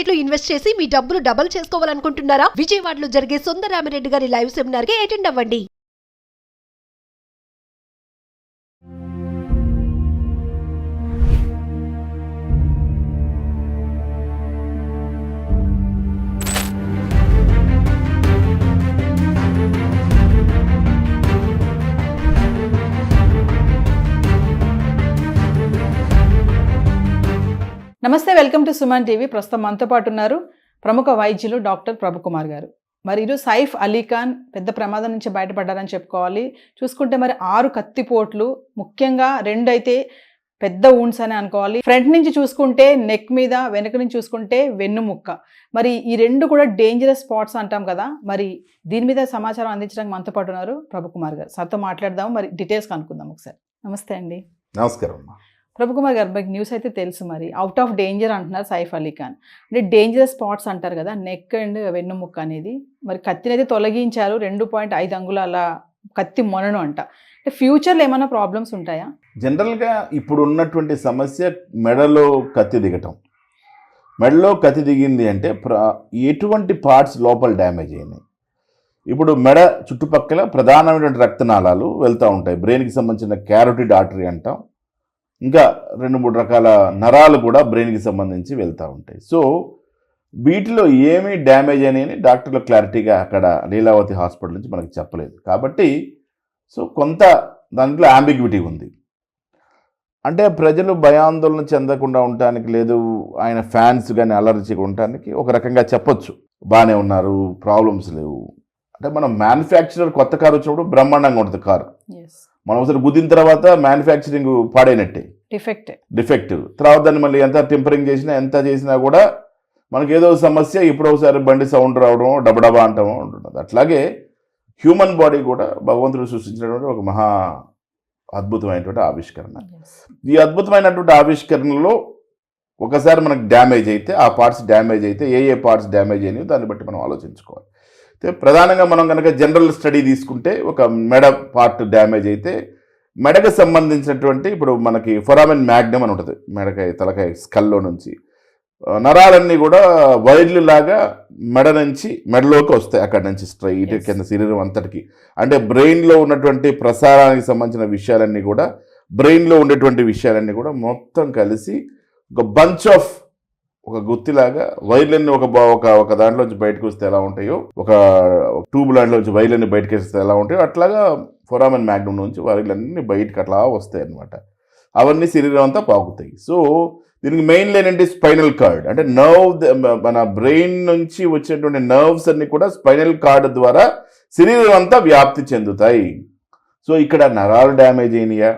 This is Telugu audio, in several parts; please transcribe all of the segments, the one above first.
మార్కెట్ లో ఇన్వెస్ట్ చేసి మీ డబ్బులు డబుల్ చేసుకోవాలనుకుంటున్నారా? విజయవాడలో జరిగే సుందరరామిరెడ్డి గారి లైవ్ సెమినార్ కి అటెండ్ అవ్వండి. నమస్తే, వెల్కమ్ టు సుమన్ టీవీ. ప్రస్తుతం మనతో పాటు ఉన్నారు ప్రముఖ వైద్యులు డాక్టర్ ప్రభుకుమార్ గారు. మరి ఈరోజు సైఫ్ అలీ ఖాన్ పెద్ద ప్రమాదం నుంచి బయటపడ్డారని చెప్పుకోవాలి. చూసుకుంటే మరి 6 కత్తిపోట్లు, ముఖ్యంగా 2 అయితే పెద్ద ఊన్స్ అని అనుకోవాలి. ఫ్రంట్ నుంచి చూసుకుంటే నెక్ మీద, వెనక నుంచి చూసుకుంటే వెన్నుముక్క. మరి ఈ 2 కూడా డేంజరస్ స్పాట్స్ అంటాం కదా. మరి దీని మీద సమాచారం అందించడానికి మనతో పాటు ఉన్నారు ప్రభుకుమార్ గారు. సార్తో మాట్లాడదాము, మరి డీటెయిల్స్ కనుక్కుందాం ఒకసారి. నమస్తే అండి. నమస్కారం. ప్రభుకుమార్ గారు, మీకు న్యూస్ అయితే తెలుసు, మరి అవుట్ ఆఫ్ డేంజర్ అంటున్నారు సైఫ్ అలీ ఖాన్. అంటే డేంజరస్ స్పాట్స్ అంటారు కదా, నెక్ అండ్ వెన్నుముక్క అనేది. మరి కత్తిని అయితే తొలగించారు, 2.5 అంగుళాల కత్తి మొనను అంట. అంటే ఫ్యూచర్లో ఏమైనా ప్రాబ్లమ్స్ ఉంటాయా? జనరల్గా ఇప్పుడు ఉన్నటువంటి సమస్య మెడలో కత్తి దిగటం. మెడలో కత్తి దిగింది అంటే ఎటువంటి పార్ట్స్ లోపల డ్యామేజ్ అయినాయి. ఇప్పుడు మెడ చుట్టుపక్కల ప్రధానమైనటువంటి రక్తనాళాలు వెళ్తూ ఉంటాయి. బ్రెయిన్కి సంబంధించిన క్యారోటిడ్ ఆర్టరీ అంటాం. ఇంకా 2-3 రకాల నరాలు కూడా బ్రెయిన్కి సంబంధించి వెళ్తూ ఉంటాయి. సో వీటిలో ఏమీ డ్యామేజ్ అని డాక్టర్లు క్లారిటీగా అక్కడ లీలావతి హాస్పిటల్ నుంచి మనకు చెప్పలేదు. కాబట్టి సో కొంత దాంట్లో అంబిగ్విటీ ఉంది. అంటే ప్రజలు భయాందోళన చెందకుండా ఉండటానికి, లేదు ఆయన ఫ్యాన్స్ కానీ అలర్జీగా ఉండటానికి ఒక రకంగా చెప్పొచ్చు, బాగానే ఉన్నారు, ప్రాబ్లమ్స్ లేవు. అంటే మనం మ్యానుఫ్యాక్చరర్ కొత్త కారు వచ్చినప్పుడు బ్రహ్మాండంగా ఉంటుంది కారు. మనం ఒకసారి గుద్దిన తర్వాత మ్యానుఫ్యాక్చరింగ్ పాడైనట్టే, డిఫెక్ట్. తర్వాత దాన్ని మళ్ళీ ఎంత టెంపరింగ్ చేసినా, ఎంత చేసినా కూడా మనకి ఏదో సమస్య, ఇప్పుడు ఒకసారి బండి సౌండ్ రావడం, డబడబా అంటామో ఉంటున్నది. అట్లాగే హ్యూమన్ బాడీ కూడా భగవంతుడు సృష్టించినటువంటి ఒక మహా అద్భుతమైనటువంటి ఆవిష్కరణ. ఈ అద్భుతమైనటువంటి ఆవిష్కరణలో ఒకసారి మనకు డ్యామేజ్ అయితే, ఆ పార్ట్స్ డ్యామేజ్ అయితే ఏ పార్ట్స్ డ్యామేజ్ అయినాయో దాన్ని బట్టి మనం ఆలోచించుకోవాలి. ప్రధానంగా మనం కనుక జనరల్ స్టడీ తీసుకుంటే, ఒక మెడ పార్ట్ డ్యామేజ్ అయితే మెడకు సంబంధించినటువంటి, ఇప్పుడు మనకి ఫొరామెన్ మ్యాగ్నమ్ అని ఉంటుంది మెడకాయ, తలకాయ స్కల్లో నుంచి నరాలన్నీ కూడా వైర్లు లాగా మెడ నుంచి మెడలోకి వస్తాయి. అక్కడ నుంచి స్ట్రైట్ కింద శరీరం అంతటికి. అంటే బ్రెయిన్లో ఉన్నటువంటి ప్రసారానికి సంబంధించిన విషయాలన్నీ కూడా, బ్రెయిన్లో ఉండేటువంటి విషయాలన్నీ కూడా మొత్తం కలిసి ఒక బంచ్ ఆఫ్, ఒక గుత్తిలాగా వైర్లన్నీ ఒక దాంట్లోంచి బయటకు వస్తే ఎలా ఉంటాయో, ఒక ట్యూబ్ లాంటిలోంచి వైర్లన్నీ బయటకు వస్తే ఎలా ఉంటాయో, అట్లాగా ఫొరామెన్ మ్యాగ్నమ్ నుంచి వైర్లన్నీ బయటకు అట్లా వస్తాయి అన్నమాట. అవన్నీ శరీరం అంతా పాకుతాయి. సో దీనికి మెయిన్ ఏంటంటే స్పైనల్ కార్డ్. అంటే మన బ్రెయిన్ నుంచి వచ్చేటువంటి నర్వ్స్ అన్ని కూడా స్పైనల్ కార్డ్ ద్వారా శరీరం అంతా వ్యాప్తి చెందుతాయి. సో ఇక్కడ నరాలు డ్యామేజ్ అయినాయా,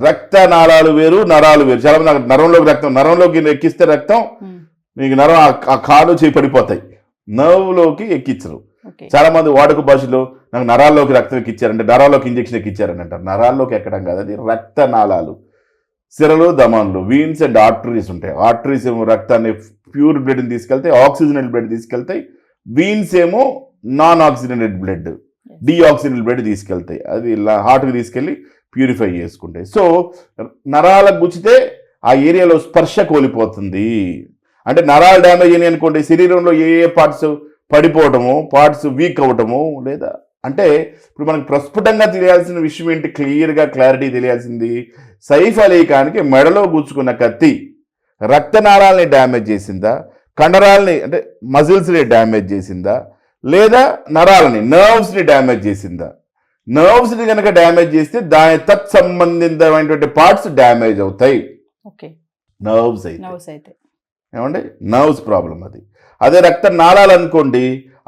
రక్తనాళాలు వేరు, నరాలు వేరు. చాలా మంది నరంలోకి ఎక్కిస్తే రక్తం, మీకు నరం ఆ కాలు చేయి పడిపోతాయి, నర్వ్లోకి ఎక్కించరు. చాలా మంది వాడుక భాషలో నాకు నరాల్లోకి రక్తం ఎక్కించారంటే నరాల్లోకి ఇంజక్షన్ ఎక్కించారని అంటారు. నరాల్లోకి ఎక్కడం కాదు, అది రక్తనాళాలు, సిరలు, దమన్లు, వీన్స్ అండ్ ఆర్టరీస్ ఉంటాయి. ఆర్టరీస్ ఏమో రక్తాన్ని, ప్యూర్ బ్లడ్ని తీసుకెళ్తాయి, ఆక్సిజనేటెడ్ బ్లడ్ తీసుకెళ్తాయి. వీన్స్ ఏమో non oxygenated blood, deoxygenated blood తీసుకెళ్తాయి. అది హార్ట్కి తీసుకెళ్ళి ప్యూరిఫై చేసుకుంటాయి. సో నరాలకు గుచ్చితే ఆ ఏరియాలో స్పర్శ కోల్పోతుంది. అంటే నరాలు డ్యామేజ్ అయినాయి అనుకోండి, శరీరంలో ఏ పార్ట్స్ పడిపోవటము, పార్ట్స్ వీక్ అవ్వటము, లేదా అంటే ఇప్పుడు మనకు ప్రస్ఫుటంగా తెలియాల్సిన విషయం ఏంటి, క్లారిటీ తెలియాల్సింది, సైఫ్ అలీ ఖాన్కి మెడలో గుచ్చుకున్న కత్తి రక్తనాళాలని డ్యామేజ్ చేసిందా, కండరాలని అంటే మజిల్స్ని డ్యామేజ్ చేసిందా, లేదా నరాలని, నర్వ్స్ని డ్యామేజ్ చేసిందా. నర్వ్స్ని కనుక డ్యామేజ్ చేస్తే దాని తత్సంబంధితమైనటువంటి పార్ట్స్ డ్యామేజ్ అవుతాయి. నర్వ్స్ అయితే ఏమండి, నర్వ్స్ ప్రాబ్లం అది. అదే రక్తనాళాలు అనుకోండి,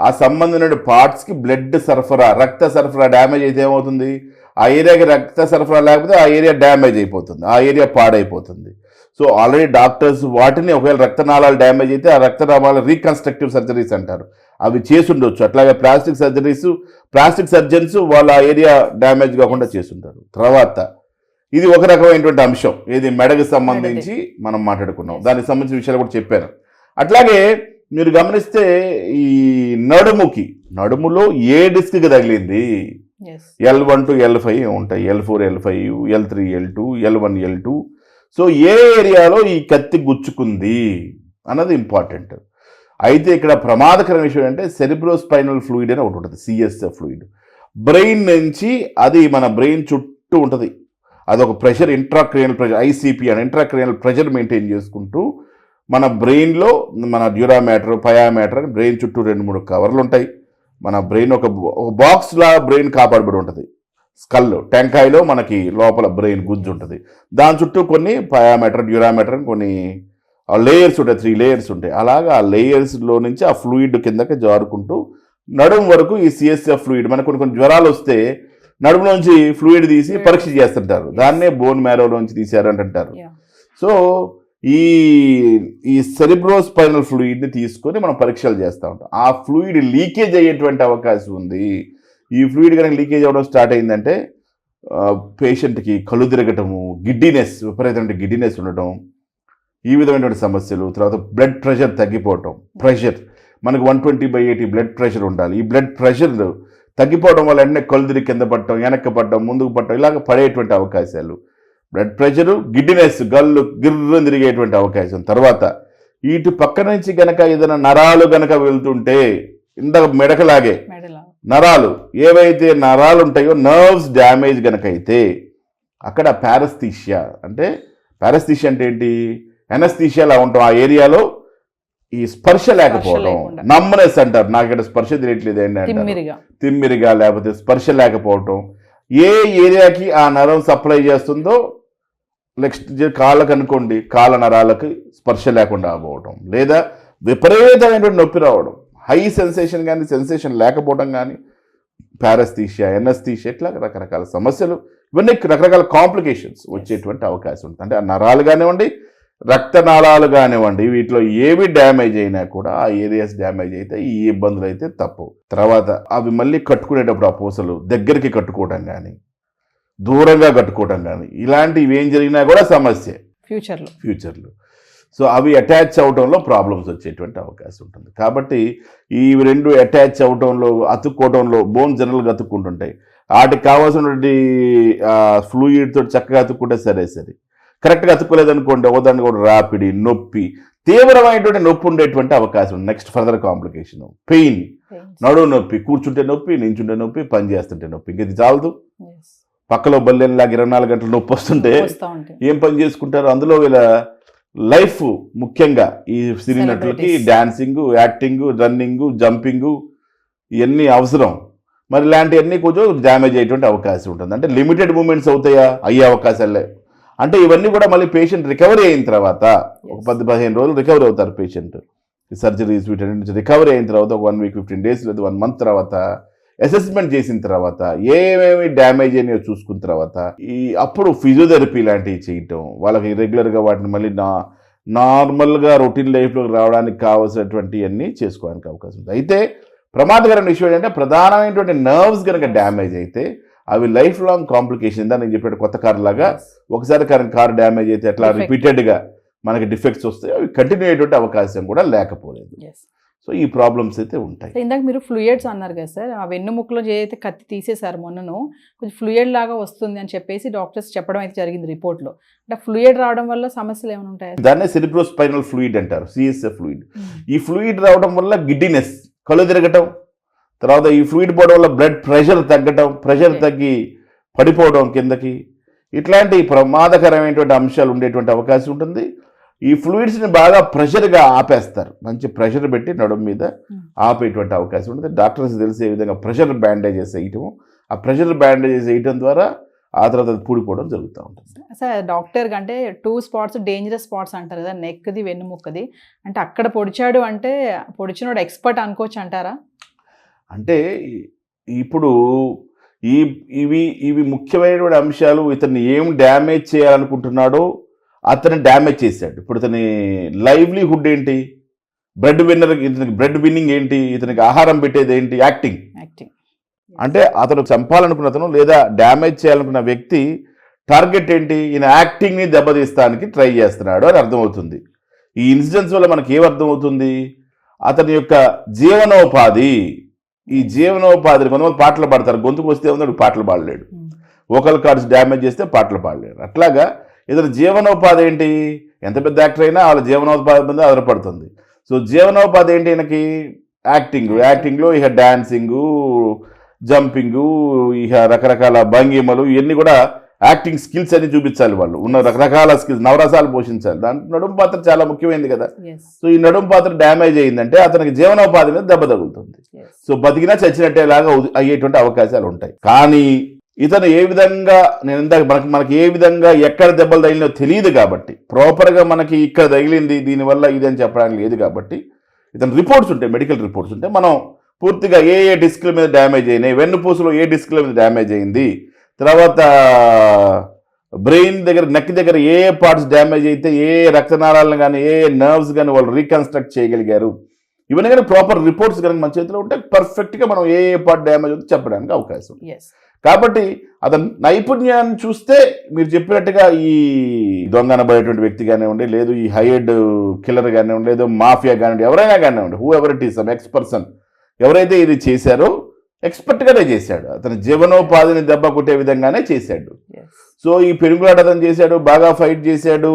ఆ సంబంధించిన పార్ట్స్కి బ్లడ్ సరఫరా, రక్త సరఫరా డ్యామేజ్ అయితే ఏమవుతుంది, ఆ ఏరియాకి రక్త సరఫరా లేకపోతే ఆ ఏరియా డ్యామేజ్ అయిపోతుంది, ఆ ఏరియా పాడైపోతుంది. సో ఆల్రెడీ డాక్టర్స్ వాటిని, ఒకవేళ రక్తనాళాలు డ్యామేజ్ అయితే ఆ రక్తనాళాలు రీకన్స్ట్రక్టివ్ సర్జరీస్ అంటారు, అవి చేసుండొచ్చు. అట్లాగే ప్లాస్టిక్ సర్జన్స్ వాళ్ళ ఆ ఏరియా డ్యామేజ్ కాకుండా చేసుంటారు. తర్వాత ఇది ఒక రకమైనటువంటి అంశం, ఇది మెడకు సంబంధించి మనం మాట్లాడుకున్నాం, దానికి సంబంధించిన విషయాలు కూడా చెప్పాను. అట్లాగే మీరు గమనిస్తే ఈ నడుములో ఏ డిస్క్కి తగిలింది, L1 to L5 ఉంటాయి, L4 L5 L3 L2 L1 L2. So ఏ ఏరియాలో ఈ కత్తి గుచ్చుకుంది అన్నది ఇంపార్టెంట్. అయితే ఇక్కడ ప్రమాదకరమైన విషయం అంటే సెరిబ్రోస్పైనల్ ఫ్లూయిడ్ అని ఒకటి ఉంటుంది, సిఎస్ఎఫ్ ఫ్లూయిడ్. బ్రెయిన్ నుంచి అది మన బ్రెయిన్ చుట్టూ ఉంటుంది. అదొక ప్రెషర్, ఇంట్రాక్రేనియల్ ప్రెషర్, ఐసీపీ అని ఇంట్రాక్రేనియల్ ప్రెషర్ మెయింటైన్ చేసుకుంటూ మన బ్రెయిన్లో మన డ్యూరామేటర్, పయామేటర్ అని బ్రెయిన్ చుట్టూ 2-3 కవర్లు ఉంటాయి. మన బ్రెయిన్ ఒక బాక్స్లా బ్రెయిన్ కాపాడబడి ఉంటుంది. స్కల్ టెంకాయలో మనకి లోపల బ్రెయిన్ గుజ్జు ఉంటుంది, దాని చుట్టూ కొన్ని పయామీటర్, డ్యూరామీటర్ అని కొన్ని లేయర్స్ ఉంటాయి, 3 లేయర్స్ ఉంటాయి. అలాగా ఆ లేయర్స్లో నుంచి ఆ ఫ్లూయిడ్ కిందకి జారుకుంటూ నడుము వరకు ఈ సిఎస్ఎఫ్ ఫ్లూయిడ్, మనకు కొన్ని జ్వరాలు వస్తే నడుములోంచి ఫ్లూయిడ్ తీసి పరీక్ష చేస్తుంటారు, దాన్నే బోన్ మ్యారోలోంచి తీశారని అంటారు. సో ఈ సెరిబ్రోస్పైనల్ ఫ్లూయిడ్ని తీసుకొని మనం పరీక్షలు చేస్తూ ఉంటాం. ఆ ఫ్లూయిడ్ లీకేజ్ అయ్యేటువంటి అవకాశం ఉంది. ఈ ఫ్లూయిడ్ కనుక లీకేజ్ అవ్వడం స్టార్ట్ అయిందంటే పేషెంట్కి కళ్ళు తిరగటము, గిడ్డినెస్, విపరీతమైన గిడ్డినెస్ ఉండటం, ఈ విధమైనటువంటి సమస్యలు. తర్వాత బ్లడ్ ప్రెషర్ తగ్గిపోవటం. ప్రెషర్ మనకు 120/80 బ్లడ్ ప్రెషర్ ఉండాలి. ఈ బ్లడ్ ప్రెషర్ తగ్గిపోవడం వల్ల వెంటనే కళ్ళు తిరిగి కింద పడటం, వెనక్కి పడటం, ముందుకు పడటం, ఇలాగ పడేటువంటి అవకాశాలు. బ్లడ్ ప్రెషరు, గిడ్డినెస్, గల్లు గిర్రం తిరిగేటువంటి అవకాశం. తర్వాత ఇటు పక్క నుంచి గనక ఏదైనా నరాలు గనక వెళ్తుంటే, ఇందాక మెడకలాగే నరాలు ఏవైతే నరాలు ఉంటాయో నర్వ్స్ డ్యామేజ్ గనక అయితే అక్కడ పారస్థీషియా అంటే ఏంటి, ఎనస్థీషియాలా ఉంటాం ఆ ఏరియాలో. ఈ స్పర్శ లేకపోవడం, నమ్మనెస్ అంటారు, నాకు ఇక్కడ స్పర్శ తెలియట్లేదు ఏంటంటే తిమ్మిరిగా, లేకపోతే స్పర్శ లేకపోవటం. ఏ ఏరియాకి ఆ నరం సప్లై చేస్తుందో, నెక్స్ట్ కాళ్ళకు అనుకోండి, కాళ్ళ నరాలకు స్పర్శ లేకుండా పోవటం, లేదా విపరీతమైనటువంటి నొప్పి రావడం, హై సెన్సేషన్ కానీ సెన్సేషన్ లేకపోవడం కానీ, పారస్థీషియా, ఎనస్థీషియా, ఇట్లా రకరకాల సమస్యలు, ఇవన్నీ రకరకాల కాంప్లికేషన్స్ వచ్చేటువంటి అవకాశం ఉంటుంది. అంటే ఆ నరాలు కానివ్వండి, రక్తనాళాలు కానివ్వండి, వీటిలో ఏవి డ్యామేజ్ అయినా కూడా, ఆ ఏరియాస్ డ్యామేజ్ అయితే ఈ ఇబ్బందులు అయితే తప్పవు. తర్వాత అవి మళ్ళీ కట్టుకునేటప్పుడు ఆ పూసలు దగ్గరికి కట్టుకోవడం కానీ, దూరంగా కట్టుకోవడం కానీ, ఇలాంటివి ఏం జరిగినా కూడా సమస్య ఫ్యూచర్లో. సో అవి అటాచ్ అవడంలో ప్రాబ్లమ్స్ వచ్చేటువంటి అవకాశం ఉంటుంది. కాబట్టి ఈ 2 అటాచ్ అవడంలో, అతుక్కోవడంలో, బోన్ జనరల్గా అతుక్కుంటుంటాయి. వాటికి కావాల్సినటువంటి ఫ్లూయిడ్ తోటి చక్కగా అతుక్కుంటే సరే, కరెక్ట్గా అతుక్కోలేదనుకోండి, ఒకదాన్ని కూడా రాపిడి, నొప్పి, తీవ్రమైనటువంటి నొప్పి ఉండేటువంటి అవకాశం. నెక్స్ట్ ఫర్దర్ కాంప్లికేషన్ పెయిన్, నడువు నొప్పి, కూర్చుంటే నొప్పి, నించుంటే నొప్పి, పని చేస్తుంటే నొప్పి. ఇంక ఇది చాలదు. పక్కలో బల్లెన్లాగా 24 గంటలు నొప్పి వస్తుంటే ఏం పని చేసుకుంటారు? అందులో వీళ్ళ లైఫ్ ముఖ్యంగా ఈ సినీ నటులకి డాన్సింగ్, యాక్టింగ్, రన్నింగ్, జంపింగ్ ఇవన్నీ అవసరం. మరి ఇలాంటివన్నీ కొంచెం డ్యామేజ్ అయ్యేటువంటి అవకాశం ఉంటుంది. అంటే లిమిటెడ్ మూమెంట్స్ అవుతాయా? అయ్యే అవకాశాలే. అంటే ఇవన్నీ కూడా మళ్ళీ పేషెంట్ రికవరీ అయిన తర్వాత ఒక 10-15 రోజులు రికవరీ అవుతారు పేషెంట్. సర్జరీస్ వీటన్నిటి నుంచి రికవరీ అయిన తర్వాత ఒక 1 వీక్, 15 డేస్ లేదా 1 మంత్ తర్వాత అసెస్మెంట్ చేసిన తర్వాత ఏమేమి డ్యామేజ్ అయినాయో చూసుకున్న తర్వాత అప్పుడు ఫిజియోథెరపీ లాంటివి చేయటం, వాళ్ళకి రెగ్యులర్గా వాటిని మళ్ళీ నార్మల్గా రొటీన్ లైఫ్లోకి రావడానికి కావాల్సినటువంటి అన్నీ చేసుకోవడానికి అవకాశం ఉంది. అయితే ప్రమాదకరమైన విషయం ఏంటంటే ప్రధానమైనటువంటి నర్వ్స్ కనుక డ్యామేజ్ అయితే అవి లైఫ్ లాంగ్ కాంప్లికేషన్. నేను చెప్పాడు కొత్త కారు లాగా, ఒకసారి కారు డ్యామేజ్ అయితే ఎట్లా రిపీటెడ్గా మనకి డిఫెక్ట్స్ వస్తాయి, అవి కంటిన్యూ అయ్యేటువంటి అవకాశం కూడా లేకపోలేదు. సో ఈ ప్రాబ్లమ్స్ అయితే ఉంటాయి. ఇందాక మీరు ఫ్లూయిడ్స్ అన్నారు కదా సార్, ఆ వెన్నుముక్కలో అయితే కత్తి తీసేశారు మొన్నను, కొంచెం ఫ్లూయిడ్ లాగా వస్తుంది అని చెప్పేసి డాక్టర్స్ చెప్పడం అయితే జరిగింది రిపోర్ట్లో. అంటే ఫ్లూయిడ్ రావడం వల్ల సమస్యలు ఏమైనా ఉంటాయి? దాన్నే సెరిబ్రోస్పైనల్ ఫ్లూయిడ్ అంటారు, సిఎస్ఎఫ్ ఫ్లూయిడ్. ఈ ఫ్లూయిడ్ రావడం వల్ల గిడ్డినెస్, కళ్ళు తిరగటం, తర్వాత ఈ ఫ్లూయిడ్ పోవడం వల్ల బ్లడ్ ప్రెషర్ తగ్గటం, ప్రెషర్ తగ్గి పడిపోవడం కిందకి, ఇట్లాంటి ప్రమాదకరమైనటువంటి అంశాలు ఉండేటువంటి అవకాశం ఉంటుంది. ఈ ఫ్లూయిడ్స్ని బాగా ప్రెషర్గా ఆపేస్తారు, మంచి ప్రెషర్ పెట్టి నడుము మీద ఆపేటువంటి అవకాశం ఉంటుంది. డాక్టర్స్ తెలిసే విధంగా ప్రెషర్ బ్యాండేజెస్ వేయటం, ఆ ప్రెషర్ బ్యాండేజెస్ వేయటం ద్వారా ఆ తర్వాత అది పూడిపోవడం జరుగుతూ ఉంటుంది. సార్ డాక్టర్ అంటే 2 స్పాట్స్ డేంజరస్ స్పాట్స్ అంటారు కదా, నెక్ది, వెన్నుముక్కది, అంటే అక్కడ పొడిచాడు అంటే పొడిచినోడు ఎక్స్పర్ట్ అనుకోవచ్చు అంటారా? అంటే ఇప్పుడు ఇవి ముఖ్యమైనటువంటి అంశాలు. ఇతన్ని ఏం డ్యామేజ్ చేయాలనుకుంటున్నాడో అతన్ని డ్యామేజ్ చేశాడు. ఇప్పుడు ఇతని లైవ్లీహుడ్ ఏంటి, బ్రెడ్ విన్నింగ్ ఏంటి, ఇతనికి ఆహారం పెట్టేది ఏంటి, యాక్టింగ్. అంటే అతను చంపాలనుకున్న అతను లేదా డ్యామేజ్ చేయాలనుకున్న వ్యక్తి టార్గెట్ ఏంటి, ఈయన యాక్టింగ్ని దెబ్బతీస్తానికి ట్రై చేస్తున్నాడు అని అర్థమవుతుంది. ఈ ఇన్సిడెంట్స్ వల్ల మనకి ఏమర్థమవుతుంది, అతని యొక్క జీవనోపాధి, ఈ జీవనోపాధిని కొంతమంది పాటలు పాడతారు, గొంతుకు వస్తే ఉన్నాడు పాటలు పాడలేడు, వోకల్ కార్డ్స్ డ్యామేజ్ చేస్తే పాటలు పాడలేడు. అట్లాగా ఇతని జీవనోపాధి ఏంటి, ఎంత పెద్ద యాక్టర్ అయినా వాళ్ళ జీవనోపాధి మీద ఆధారపడుతుంది. సో జీవనోపాధి ఏంటి ఈయనకి? యాక్టింగ్లో ఇక డాన్సింగు, జంపింగు, ఇక రకరకాల భంగిమలు, ఇవన్నీ కూడా యాక్టింగ్ స్కిల్స్ అన్ని చూపించాలి. వాళ్ళు ఉన్న రకరకాల స్కిల్స్, నవరసాలు పోషించాలి. దాంట్లో నడుము పాత్ర చాలా ముఖ్యమైనది కదా. సో ఈ నడుము పాత్ర డ్యామేజ్ అయ్యిందంటే అతనికి జీవనోపాధి మీద దెబ్బ తగులుతుంది. సో బతికినా చచ్చినట్టే లాగా అయ్యేటువంటి అవకాశాలు ఉంటాయి. కానీ ఇతను ఏ విధంగా, నేను ఇందాక మనకి ఏ విధంగా ఎక్కడ దెబ్బలు తగిలినో తెలియదు కాబట్టి, ప్రాపర్గా మనకి ఇక్కడ తగిలింది దీనివల్ల ఇది అని చెప్పడానికి లేదు కాబట్టి, ఇతను రిపోర్ట్స్ ఉంటాయి, మెడికల్ రిపోర్ట్స్ ఉంటాయి. మనం పూర్తిగా ఏ డిస్క్ల మీద డ్యామేజ్ అయినాయి, వెన్నుపూసలో ఏ డిస్క్ల మీద డ్యామేజ్ అయింది, తర్వాత బ్రెయిన్ దగ్గర, నెక్ దగ్గర ఏ పార్ట్స్ డ్యామేజ్ అయితే, ఏ రక్తనాళాలను కానీ ఏ నర్వ్స్ కానీ వాళ్ళు రీకన్స్ట్రక్ట్ చేయగలిగారు, ఇవన్నీ కానీ ప్రాపర్ రిపోర్ట్స్ కనుక మన చేతిలో ఉంటే పర్ఫెక్ట్గా మనం ఏ పార్ట్ డ్యామేజ్ అవుతుందో చెప్పడానికి అవకాశం. కాబట్టి అతని నైపుణ్యాన్ని చూస్తే మీరు చెప్పినట్టుగా ఈ దొంగ అనబడేటువంటి వ్యక్తి కానివ్వండి, లేదు ఈ హైయర్డ్ కిల్లర్ కానివ్వండి, లేదు మాఫియా కానివ్వండి, ఎవరైనా కానివ్వండి, whoever it is, some ఎక్స్పర్సన్ ఎవరైతే ఇది చేశారో ఎక్స్పర్ట్గానే చేశాడు. అతని జీవనోపాధిని దెబ్బ కొట్టే విధంగానే చేశాడు. సో ఈ పెరుగులాట అతను చేశాడు, బాగా ఫైట్ చేశాడు,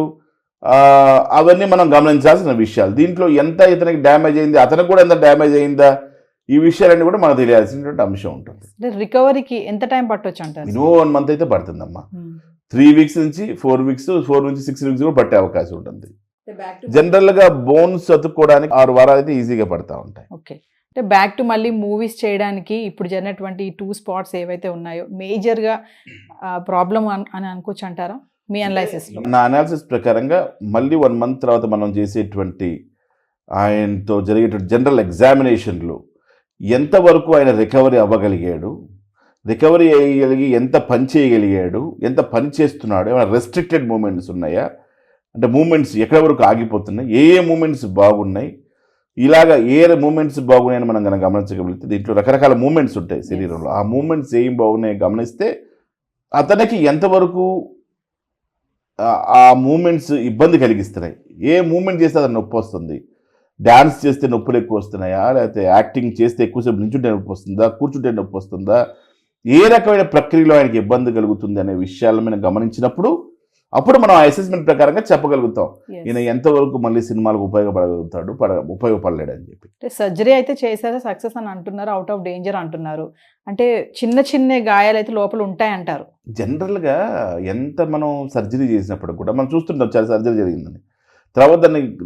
అవన్నీ మనం గమనించాల్సిన విషయాలు. దీంట్లో ఎంత ఇతనికి డ్యామేజ్ అయింది, అతనికి కూడా ఎంత డ్యామేజ్ అయిందా, ఈ విషయాలన్నీ కూడా మనకు తెలియాల్సినటువంటి అంశం ఉంటుంది. రికవరీకి ఎంత టైం పట్టొచ్చు అంటారు? మినిమం 1 month అయితే పడుతుందమ్మా. 3 weeks నుంచి 4 weeks, 4 నుంచి 6 weeks కూడా పట్టే అవకాశం ఉంటుంది. జనరల్గా బోన్స్ అతుక్కోవడానికి 6 వారాలు అయితే ఈజీగా పడతా ఉంటాయి. ఓకే, అంటే బ్యాక్ టు మళ్ళీ మూవీస్ చేయడానికి ఇప్పుడు జరిగినటువంటి ఈ 2 spots ఏవైతే ఉన్నాయో మేజర్గా ప్రాబ్లం అని అనుకోవచ్చు అంటారా మీ అనాలిసిస్లో? నా అనాలిసిస్ ప్రకారంగా మళ్ళీ 1 month తర్వాత మనం చేసేటువంటి ఆయనతో జరిగేటువంటి జనరల్ ఎగ్జామినేషన్లో ఎంతవరకు ఆయన రికవరీ అవ్వగలిగాడు, రికవరీ అయ్యగలిగి ఎంత పని చేయగలిగాడు, ఎంత పని చేస్తున్నాడు, ఏమైనా రెస్ట్రిక్టెడ్ మూమెంట్స్ ఉన్నాయా, అంటే మూమెంట్స్ ఎక్కడ వరకు ఆగిపోతున్నాయి, ఏ మూమెంట్స్ బాగున్నాయి, ఇలాగా ఏ మూమెంట్స్ బాగున్నాయని మనం కనుక గమనించగలిగితే దీంట్లో రకరకాల మూమెంట్స్ ఉంటాయి శరీరంలో. ఆ మూమెంట్స్ ఏం బాగున్నాయో గమనిస్తే అతనికి ఎంతవరకు ఆ మూమెంట్స్ ఇబ్బంది కలిగిస్తున్నాయి, ఏ మూమెంట్ చేస్తే అతను నొప్పి వస్తుంది, డ్యాన్స్ చేస్తే నొప్పులు ఎక్కువ వస్తున్నాయా, లేకపోతే యాక్టింగ్ చేస్తే ఎక్కువసేపు నించుంటే నొప్పి వస్తుందా, కూర్చుంటే నొప్పి వస్తుందా, ఏ రకమైన ప్రక్రియలో ఆయనకి ఇబ్బంది కలుగుతుంది అనే విషయాలను మనం గమనించినప్పుడు అప్పుడు మనం ఆ అసెస్మెంట్ ప్రకారంగా చెప్పగలుగుతాం ఈయన ఎంతవరకు మళ్ళీ సినిమాలకు ఉపయోగపడగలుగుతాడు, ఉపయోగపడలేడు అని చెప్పి. సర్జరీ అయితే చేశారా, సక్సెస్ అని అంటున్నారు, అవుట్ ఆఫ్ డేంజర్ అంటున్నారు, అంటే చిన్న చిన్న గాయాలు అయితే లోపల ఉంటాయంటారు. జనరల్గా ఎంత మనం సర్జరీ చేసినప్పుడు కూడా మనం చూస్తుంటాం చాలా సర్జరీ జరిగిందని, తర్వాత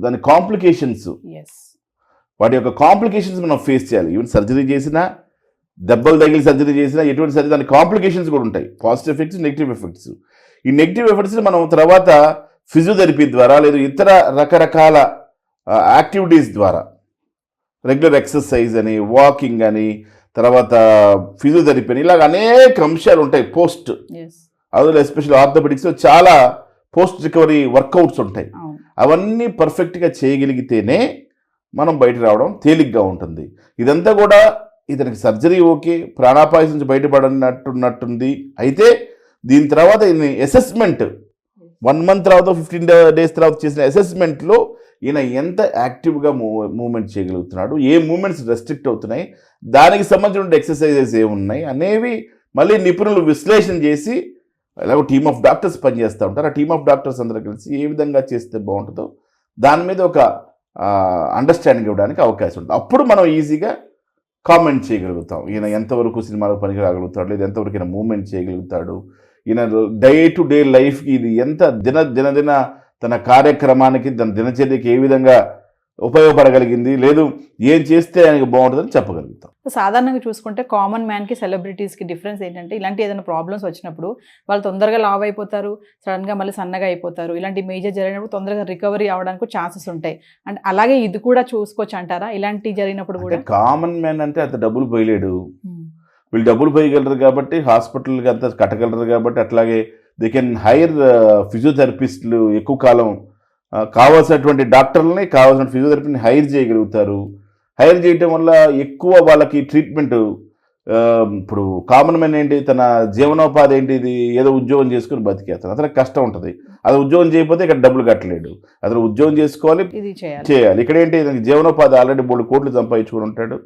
దాని కాంప్లికేషన్స్, వాటి యొక్క కాంప్లికేషన్స్ మనం ఫేస్ చేయాలి. ఈవెన్ సర్జరీ చేసినా, దెబ్బలు తగిలి సర్జరీ చేసినా, ఎటువంటి సర్జరీ దాని కాంప్లికేషన్స్ కూడా ఉంటాయి, పాజిటివ్ ఎఫెక్ట్స్, నెగిటివ్ ఎఫెక్ట్స్. ఈ నెగిటివ్ ఎఫెక్ట్స్ని మనం తర్వాత ఫిజియోథెరపీ ద్వారా లేదా ఇతర రకరకాల యాక్టివిటీస్ ద్వారా, రెగ్యులర్ ఎక్సర్సైజ్ అని, వాకింగ్ అని, తర్వాత ఫిజియోథెరపీ అని, ఇలాగ అనేక అంశాలు ఉంటాయి. పోస్ట్ అందులో ఎస్పెషల్లీ ఆర్థోపెడిక్స్లో చాలా పోస్ట్ రికవరీ వర్కౌట్స్ ఉంటాయి. అవన్నీ పర్ఫెక్ట్గా చేయగలిగితేనే మనం బయట రావడం తేలిగ్గా ఉంటుంది. ఇదంతా కూడా ఇతనికి సర్జరీ ఓకే, ప్రాణాపాయం నుంచి బయటపడినట్టున్నట్టుంది. అయితే దీని తర్వాత ఈయన అసెస్మెంట్ 1 month తర్వాత 15 days తర్వాత చేసిన అసెస్మెంట్లో ఈయన ఎంత యాక్టివ్గా మూవ్మెంట్ చేయగలుగుతున్నాడు, ఏ మూమెంట్స్ రెస్ట్రిక్ట్ అవుతున్నాయి, దానికి సంబంధించిన ఎక్సర్సైజెస్ ఏమున్నాయి అనేవి మళ్ళీ నిపుణులు విశ్లేషణ చేసి, అలాగే టీమ్ ఆఫ్ డాక్టర్స్ పనిచేస్తూ ఉంటారు. ఆ టీమ్ ఆఫ్ డాక్టర్స్ అందరూ కలిసి ఏ విధంగా చేస్తే బాగుంటుందో దాని మీద ఒక అండర్స్టాండింగ్ ఇవ్వడానికి అవకాశం ఉంటుంది. అప్పుడు మనం ఈజీగా కామెంట్ చేయగలుగుతాం ఈయన ఎంతవరకు సినిమాలకు పనికి రాగలుగుతాడు, లేదా ఎంతవరకు ఈయన మూవ్మెంట్ చేయగలుగుతాడు, ఈయన డే టు డే లైఫ్కి ఇది ఎంత దినదిన తన కార్యక్రమానికి, తన దినచర్యకి ఏ విధంగా ఉపయోగపడగలిగింది, లేదు ఏం చేస్తే ఆయనకి బాగుంటుందని చెప్పగలుగుతాం. సాధారణంగా చూసుకుంటే కామన్ మ్యాన్కి సెలబ్రిటీస్కి డిఫరెన్స్ ఏంటంటే, ఇలాంటి ఏదైనా ప్రాబ్లమ్స్ వచ్చినప్పుడు వాళ్ళు తొందరగా లావ్ అయిపోతారు, సడన్గా మళ్ళీ సన్నగా అయిపోతారు. ఇలాంటి మేజర్ జరిగినప్పుడు తొందరగా రికవరీ అవ్వడానికి ఛాన్సెస్ ఉంటాయి. అంటే అలాగే ఇది కూడా చూసుకోవచ్చు అంటారా? ఇలాంటి జరిగినప్పుడు కూడా కామన్ మ్యాన్ అంటే అంత డబ్బులు పోయలేడు, వీళ్ళు డబ్బులు పోయగలరు కాబట్టి హాస్పిటల్కి అంతా కట్టగలరు కాబట్టి, అట్లాగే దే కెన్ హైర్ ఫిజియోథెరపిస్టులు, ఎక్కువ కాలం కావాల్సినటువంటి డాక్టర్లని, కావాల్సిన ఫిజియోథెరపీని హైర్ చేయగలుగుతారు. హైర్ చేయటం వల్ల ఎక్కువ వాళ్ళకి ట్రీట్మెంట్. ఇప్పుడు కామన్ మ్యాన్ ఏంటి, తన జీవనోపాధి ఏంటి, ఇది ఏదో ఉద్యోగం చేసుకుని బతికేస్తాను, అతనికి కష్టం ఉంటుంది. అది ఉద్యోగం చేయకపోతే ఇక్కడ డబ్బులు కట్టలేడు, అతను ఉద్యోగం చేసుకోవాలి, చేయాలి. ఇక్కడ ఏంటి, జీవనోపాధి ఆల్రెడీ 3 కోట్లు సంపాదించుకుని ఉంటాడు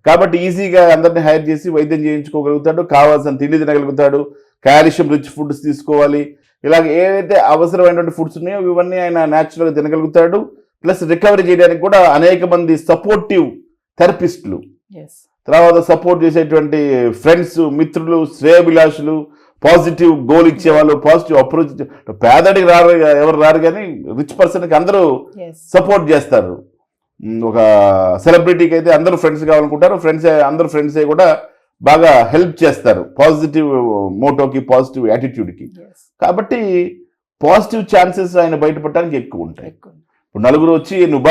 కాబట్టి ఈజీగా అందరినీ హైర్ చేసి వైద్యం చేయించుకోగలుగుతాడు, కావాల్సిన తిండి తినగలుగుతాడు, కాల్షియం రిచ్ ఫుడ్స్ తీసుకోవాలి, ఇలాగ ఏవైతే అవసరమైనటువంటి ఫుడ్స్ ఉన్నాయో ఇవన్నీ ఆయన న్యాచురల్గా తినగలుగుతాడు. ప్లస్ రికవరీ చేయడానికి కూడా అనేక మంది సపోర్టివ్ థెరపిస్టులు, ఎస్ తర్వాత సపోర్ట్ చేసేటువంటి ఫ్రెండ్స్, మిత్రులు, శ్రేయభిలాషులు, పాజిటివ్ గోల్ ఇచ్చేవాళ్ళు, పాజిటివ్ అప్రోచ్. పేదడికి రారు, ఎవరు రారు, కానీ రిచ్ పర్సన్కి అందరూ ఎస్ సపోర్ట్ చేస్తారు. ఒక సెలబ్రిటీకి అయితే అందరూ ఫ్రెండ్స్ కావాలనుకుంటారు, అందరూ ఫ్రెండ్సే కూడా బాగా హెల్ప్ చేస్తారు పాజిటివ్ మోటోకి, పాజిటివ్ యాటిట్యూడ్కి. ఎస్ కాబట్టి పాజిటివ్ ఛాన్సెస్ ఆయన బయటపడడానికి ఎక్కువ ఉంటాయి. ఎక్కువ ఇప్పుడు నలుగురు వచ్చి నువ్వు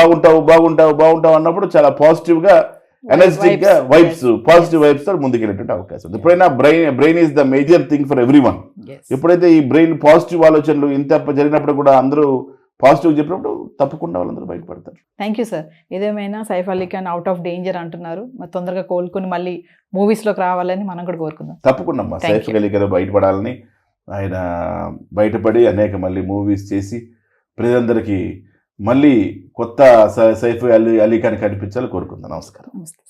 బాగుంటావు అన్నప్పుడు చాలా పాజిటివ్గా, ఎనర్జెటిక్ గా పాజిటివ్ వైబ్స్ తో ముందుకెళ్ళేటువంటి అవకాశం ఉంది. ఎప్పుడైనా brain is the major thing for everyone. ఎప్పుడైతే ఈ బ్రెయిన్ పాజిటివ్ ఆలోచనలు ఇంత జరిగినప్పుడు కూడా అందరూ పాజిటివ్ చెప్పినప్పుడు తప్పకుండా వాళ్ళందరూ బయటపడతారు. Thank you sir. ఏదేమైనా Saif Ali Khan out of danger అంటున్నారు, మరి తొందరగా కోలుకొని మళ్ళీ మూవీస్లోకి రావాలని మనం కూడా కోరుకుందాం. తప్పకుండా అమ్మా, సైఫ్ అలీ ఖాన్ బయటపడాలని, ఆయన బయటపడి అనేక మళ్ళీ మూవీస్ చేసి ప్రజలందరికీ మళ్ళీ కొత్త సైఫ్ అలీ ఖాన్ కనిపించాలని కోరుకుందాం. నమస్కారం. నమస్తే.